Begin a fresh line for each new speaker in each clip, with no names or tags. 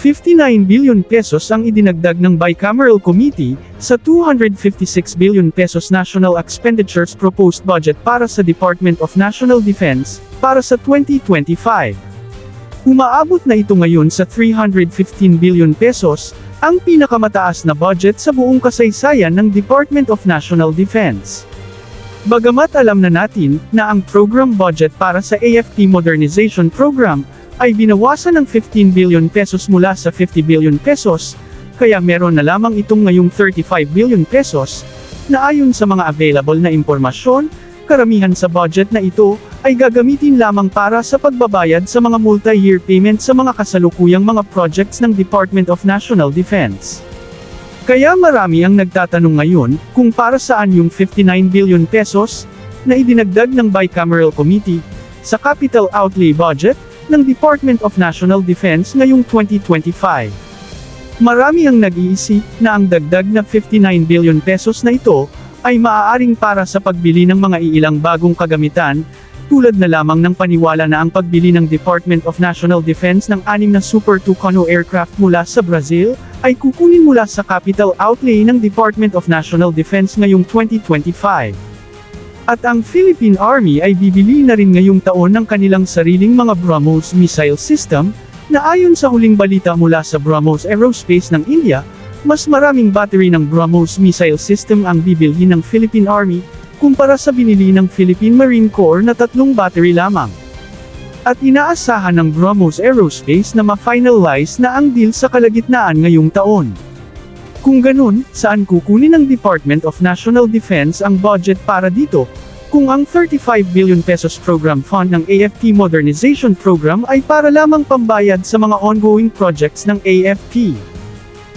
59 billion pesos ang idinagdag ng Bicameral Committee sa 256 billion pesos National Expenditures Proposed Budget para sa Department of National Defense para sa 2025. Umaabot na ito ngayon sa 315 billion pesos, ang pinakamataas na budget sa buong kasaysayan ng Department of National Defense. Bagamat alam na natin na ang program budget para sa AFP Modernization Program ay binawasan ng 15 billion pesos mula sa 50 billion pesos, kaya meron na lamang itong ngayong 35 billion pesos, na ayon sa mga available na impormasyon, karamihan sa budget na ito ay gagamitin lamang para sa pagbabayad sa mga multi-year payment sa mga kasalukuyang mga projects ng Department of National Defense. Kaya marami ang nagtatanong ngayon kung para saan yung 59 billion pesos na idinagdag ng Bicameral Committee sa Capital Outlay Budget ng Department of National Defense ngayong 2025. Marami ang nag-iisip na ang dagdag na 59 billion pesos na ito ay maaaring para sa pagbili ng mga iilang bagong kagamitan, tulad na lamang ng paniwala na ang pagbili ng Department of National Defense ng 6 na Super Tucano aircraft mula sa Brazil, ay kukunin mula sa capital outlay ng Department of National Defense ngayong 2025. At ang Philippine Army ay bibili na rin ngayong taon ng kanilang sariling mga BrahMos missile system, na ayon sa huling balita mula sa BrahMos Aerospace ng India, mas maraming battery ng BrahMos missile system ang bibilhin ng Philippine Army, kumpara sa binili ng Philippine Marine Corps na 3 battery lamang. At inaasahan ng BrahMos Aerospace na ma-finalize na ang deal sa kalagitnaan ngayong taon. Kung ganun, saan kukunin ng Department of National Defense ang budget para dito, kung ang 35 billion pesos program fund ng AFP Modernization Program ay para lamang pambayad sa mga ongoing projects ng AFP?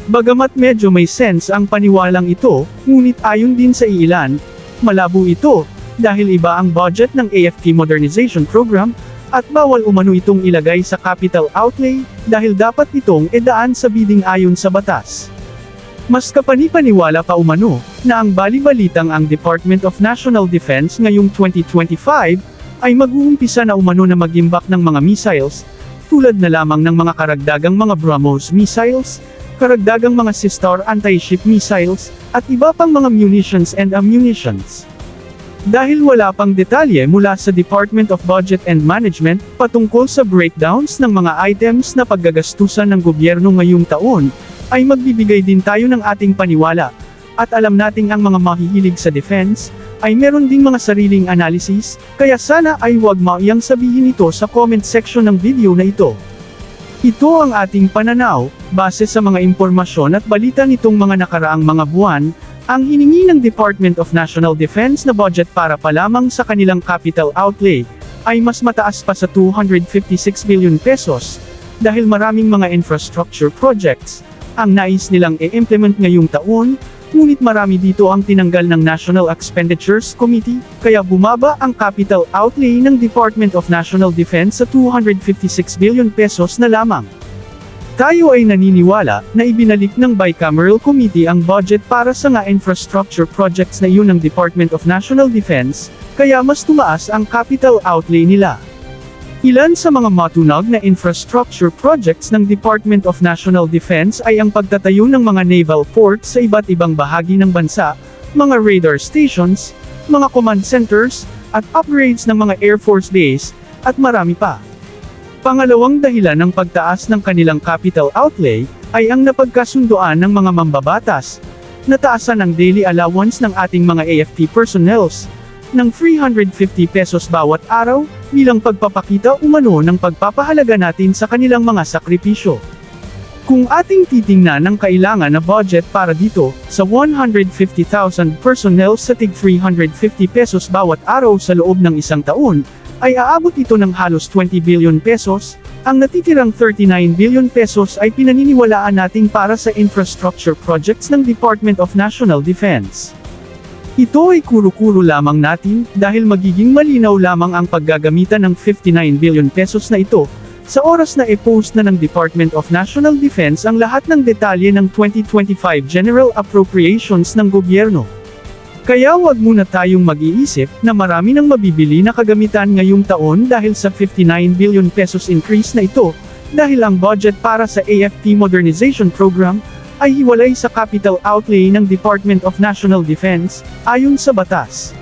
Bagamat medyo may sense ang paniwalang ito, ngunit ayon din sa ilan, malabo ito, dahil iba ang budget ng AFP Modernization Program, at bawal umano itong ilagay sa capital outlay, dahil dapat itong idaan sa bidding ayon sa batas. Mas kapani-paniwala pa umano, na ang bali-balitang ang Department of National Defense ngayong 2025, ay mag-uumpisa na umano na mag-imbak ng mga missiles, tulad na lamang ng mga karagdagang mga BrahMos missiles, karagdagang mga Sistar anti-ship missiles, at iba pang mga munitions and ammunitions. Dahil wala pang detalye mula sa Department of Budget and Management, patungkol sa breakdowns ng mga items na paggagastusan ng gobyerno ngayong taon, ay magbibigay din tayo ng ating paniwala, at alam nating ang mga mahihilig sa defense, ay meron ding mga sariling analysis, kaya sana ay huwag maiyang sabihin ito sa comment section ng video na ito. Ito ang ating pananaw, base sa mga impormasyon at balita nitong mga nakaraang mga buwan, ang hiningi ng Department of National Defense na budget para pa lamang sa kanilang capital outlay, ay mas mataas pa sa 256 billion pesos, dahil maraming mga infrastructure projects ang nais nilang i-implement ngayong taon, ngunit marami dito ang tinanggal ng National Expenditures Committee, kaya bumaba ang capital outlay ng Department of National Defense sa 256 billion pesos na lamang. Tayo ay naniniwala na ibinalik ng Bicameral Committee ang budget para sa mga infrastructure projects na iyon ng Department of National Defense, kaya mas tumaas ang capital outlay nila. Ilan sa mga matunag na infrastructure projects ng Department of National Defense ay ang pagtatayo ng mga naval ports sa iba't ibang bahagi ng bansa, mga radar stations, mga command centers, at upgrades ng mga Air Force base, at marami pa. Pangalawang dahilan ng pagtaas ng kanilang capital outlay, ay ang napagkasunduan ng mga mambabatas, na taasan ang daily allowance ng ating mga AFP personnels, ng 350 pesos bawat araw, bilang pagpapakita umano ng pagpapahalaga natin sa kanilang mga sakripisyo. Kung ating titingnan ang kailangan na budget para dito, sa 150,000 personnel sa tig 350 pesos bawat araw sa loob ng isang taon, ay aabot ito ng halos 20 billion pesos, ang natitirang 39 billion pesos ay pinaniniwalaan nating para sa infrastructure projects ng Department of National Defense. Ito ay kuro-kuro lamang natin, dahil magiging malinaw lamang ang paggagamitan ng 59 billion pesos na ito, sa oras na i-post na ng Department of National Defense ang lahat ng detalye ng 2025 General Appropriations ng gobyerno. Kaya wag muna tayong mag-iisip na marami nang mabibili na kagamitan ngayong taon dahil sa 59 billion pesos increase na ito, dahil ang budget para sa AFP Modernization Program ay hiwalay sa capital outlay ng Department of National Defense, ayon sa batas.